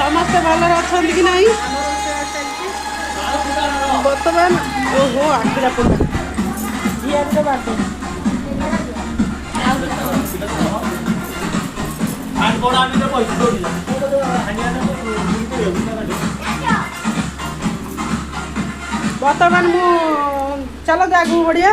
समस्ते भलरे अछंती कि नहीं बर्तमान ओहो आखिरा पड़ा झील बात बर्तमान मु चलो आगू बढ़िया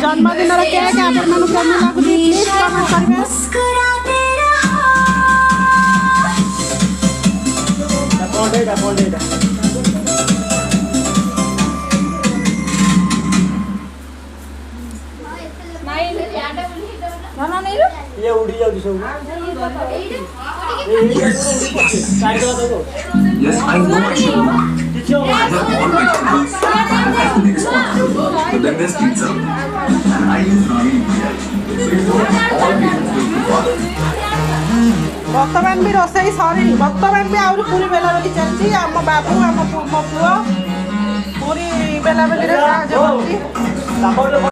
जन्मदिन केक आप प्लीज कमेंट करेंगे ये उड़ी जाऊ सब Yes, I know actually. I have always been so then there's pizza. And I use Nagi India. So it's always बर्तमान भी रोसई सरी बर्तमान भी आउरी पूरी बेला बेली चलती आम बाबू आम मो पुओ पूरी बेला बेली रे साहाय्य करती